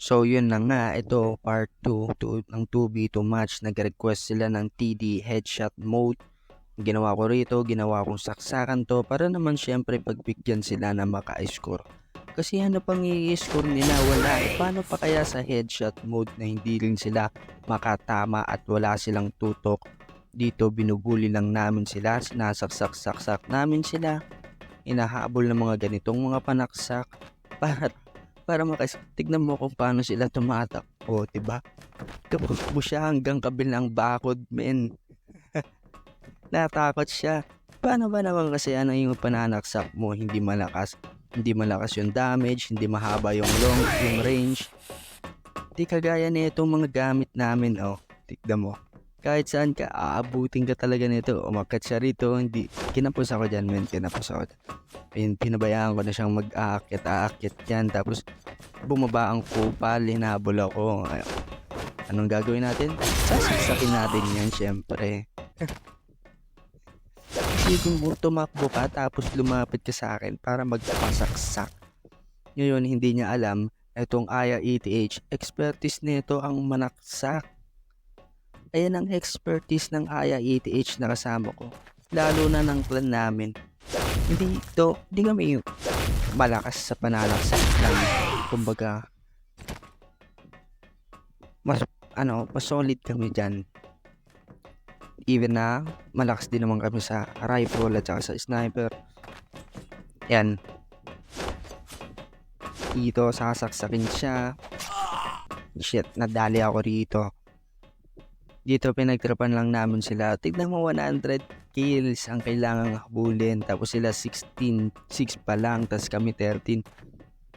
So yun na nga, ito part 2 ng 2v2 match. Nag-request sila ng TD headshot mode. Ginawa ko rito, ginawa kong saksakan to para naman syempre pagbigyan sila na maka-score. Kasi ano pang i-score nila, wala. Paano pa kaya sa headshot mode na hindi rin sila makatama at wala silang tutok? Dito binubuli lang namin sila, sinasaksak-saksak namin sila. Inahabol ng mga ganitong mga panaksak para tignan mo kung paano sila tumatakbo, diba? Tumakbo siya hanggang kabilang bakod, men. Natakot siya. Paano ba naman kasi ano yung pananaksak mo, hindi malakas? Hindi malakas yung damage, hindi mahaba yung range. Di kagaya na itong mga gamit namin, tignan mo. Kahit saan ka, aabutin ka talaga nito. Umakyat siya rito, hindi. Kinapos ako dyan, men. Kinapos ako dyan. Pinabayaan ko na siyang mag-aakyat yan. Tapos, bumaba ang kupal, hinabol ako. Anong gagawin natin? Sasaksakin natin yan, syempre. Isipin mo, tumakbo ka, tapos lumapit ka sa akin para magpasaksak. Ngayon, hindi niya alam, itong Aya ETH, expertise nito ang manaksak. Ayan ang expertise ng Aya ETH na kasama ko. Lalo na ng clan namin. Hindi kami malakas sa pananaksak lang. Kumbaga, mas solid kami dyan. Even na, malakas din naman kami sa rifle at saka sa sniper. Yan. Dito, sasaksakin siya. Shit, nadali ako rito. Dito pinagtripan lang namin sila. Tignan mo, 100 kills ang kailangang habulin. Tapos sila 6 pa lang. Tapos kami 13.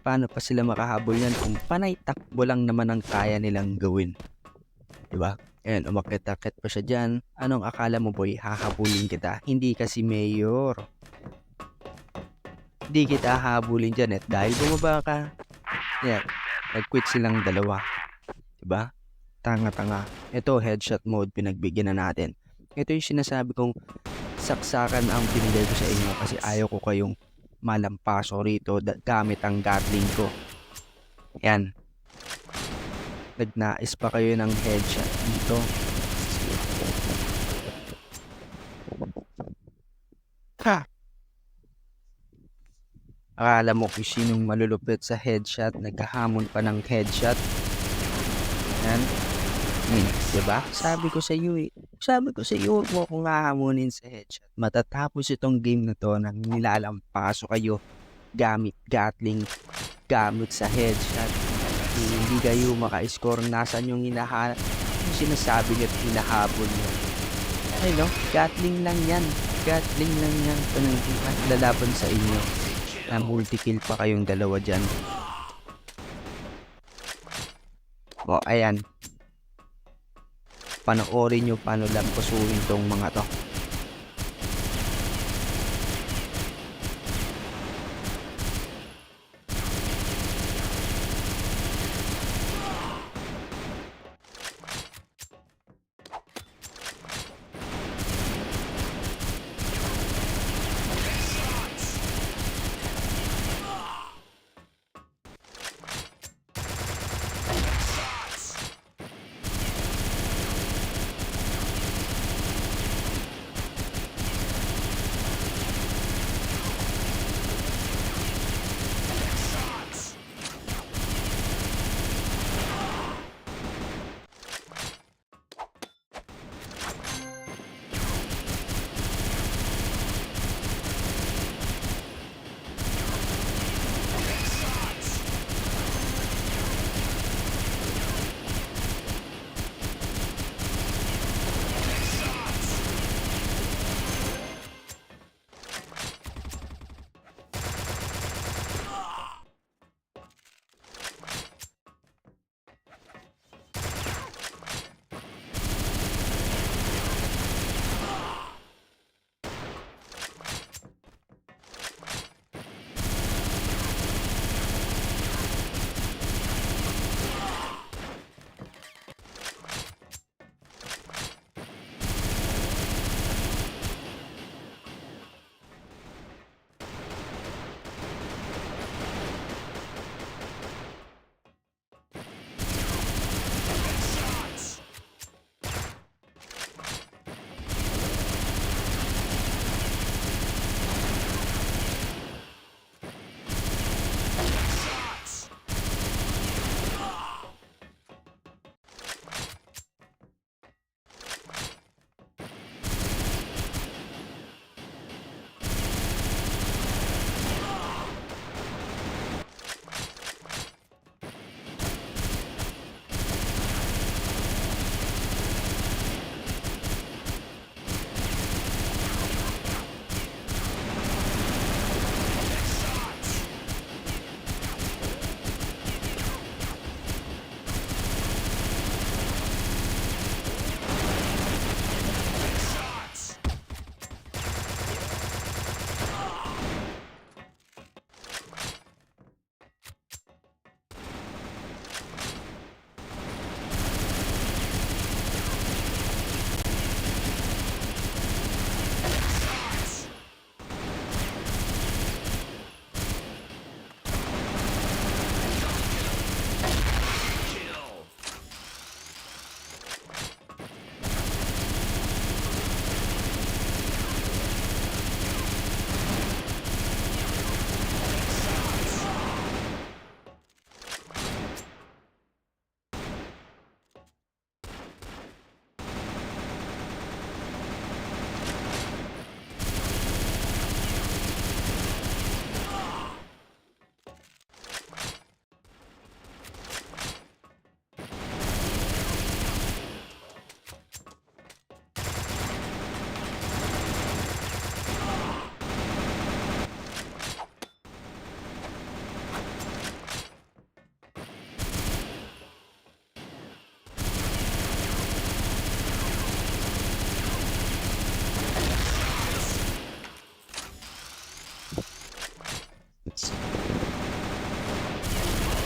Paano pa sila makahabol yan kung panay takbo lang naman ang kaya nilang gawin? Diba? Ayan, umakit-akit pa siya dyan. Anong akala mo, boy? Hahabulin kita? Hindi kasi mayor. Hindi kita hahabulin dyan dahil bumaba ka. Yan, nag-quit silang dalawa. Diba? Tanga-tanga. Ito, headshot mode, pinagbigyan na natin. Ito yung sinasabi kong saksakan ang binigay ko sa inyo kasi ayaw ko kayong malampaso rito gamit ang gatling ko. Yan. Nagnais pa kayo ng headshot dito. Ha! Akala mo kung sinong malulupit sa headshot, nagkahamon pa ng headshot. Yan. Diba? Sabi ko sa iyo, huwag mo akong hahamunin sa headshot. Matatapos itong game na to nang nilalampaso kayo gamit gatling, gamit sa headshot. Hindi kayo maka-score. Nasaan yung yung sinasabi niyo at hinahabol niyo? Ay no, gatling lang yan. Gatling lang yan. At lalaban sa inyo. Na multi-kill pa kayong dalawa dyan. Ayan. Panoorin nyo paano lampasuhin tong mga to.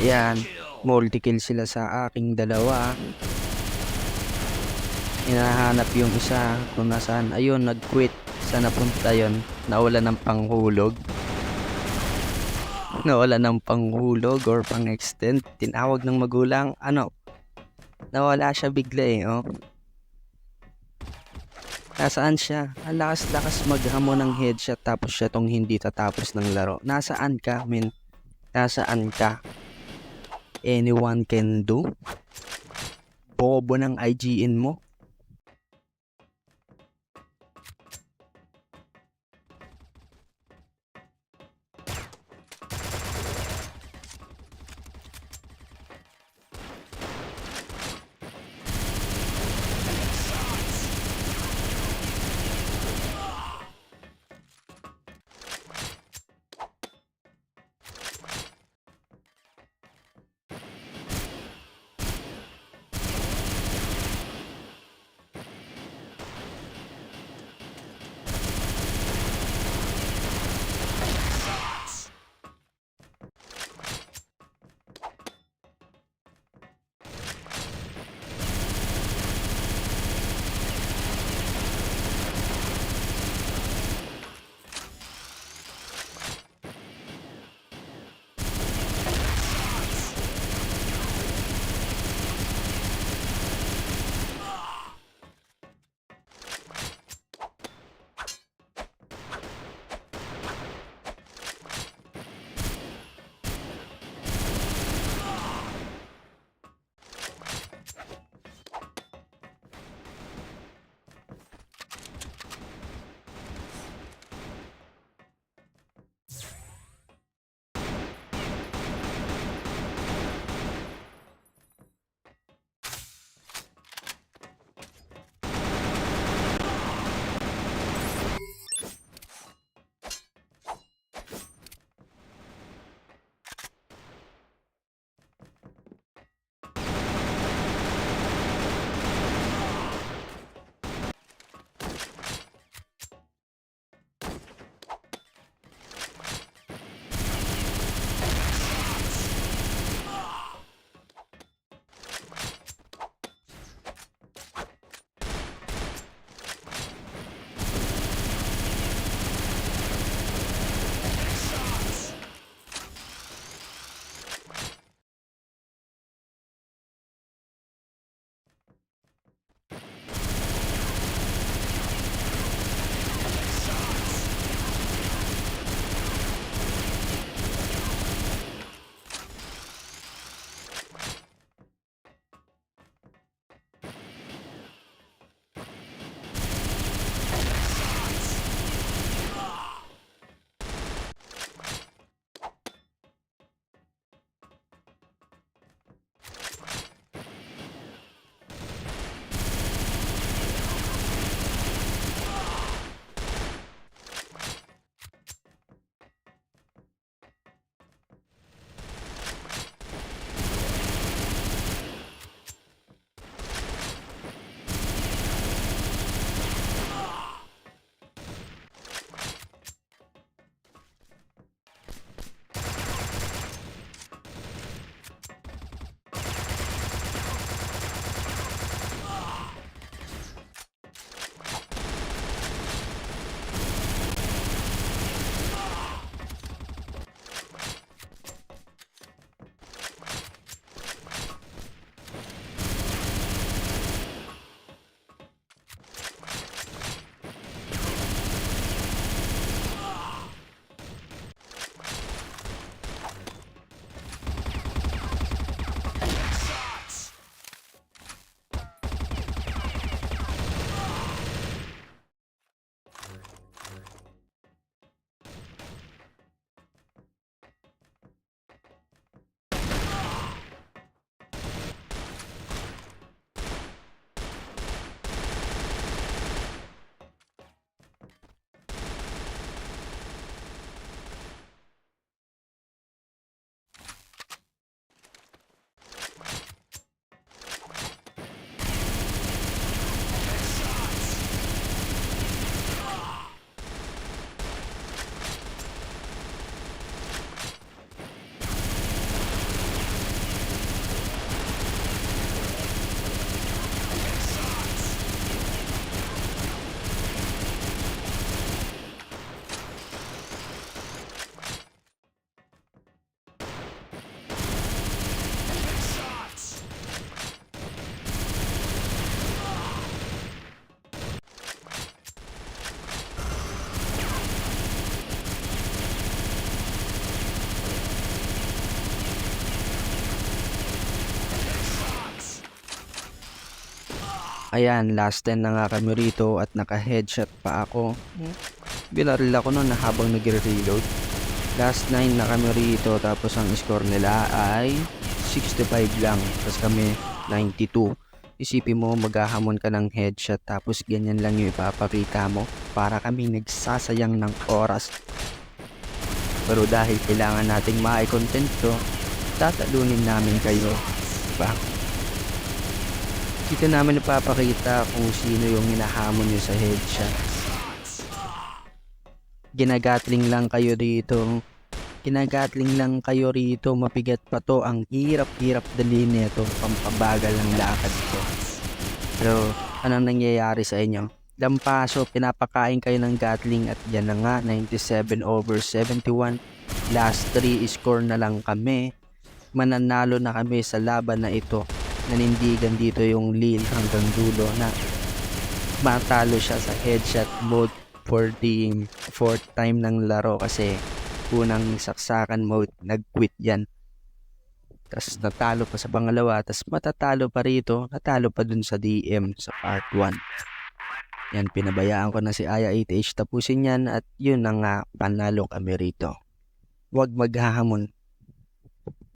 Yan, multi-kill sila sa aking dalawa. Hinahanap yung isa kung nasaan. Ayun, nag-quit. Saan napunta yun? Nawala ng panghulog. Nawala ng panghulog or pang-extend. Tinawag ng magulang. Nawala siya bigla eh, oh. Nasaan siya? Ang lakas-lakas maghamon ng headshot tapos siya tong hindi tatapos ng laro. Nasaan ka, men? Nasaan ka? Anyone can do? Bobo ng IGN mo? Ayan, last 10 na nga kami rito at naka-headshot pa ako. Binaril ako nun na habang nagre-reload. Last 9 na kami rito tapos ang score nila ay 65 lang. Tapos kami 92. Isipin mo maghahamon ka ng headshot tapos ganyan lang yung ipapakita mo. Para kami nagsasayang ng oras. Pero dahil kailangan nating ma-content to, tatalunin namin kayo. Diba? Dito namin napapakita kung sino yung hinahamon nyo sa headshot. Ginagatling lang kayo rito. Ginagatling lang kayo rito. Mabigat pa to. Ang hirap-hirap dali nito. Pampabagal ng lakad ko. Pero anong nangyayari sa inyo? Lampaso, pinapakain kayo ng gatling at yan na nga, 97/71. Last 3 score na lang kami. Mananalo na kami sa laban na ito. Nanindigan dito yung Lil hanggang dulo na matalo siya sa headshot mode for the 4th time ng laro kasi unang saksakan mode nag-quit yan. Tapos natalo pa sa pangalawa, tapos matatalo pa rito, natalo pa dun sa DM sa part 1. Yan, pinabayaan ko na si Aya 8H tapusin yan at yun na nga, panalo kami rito. Huwag maghahamon.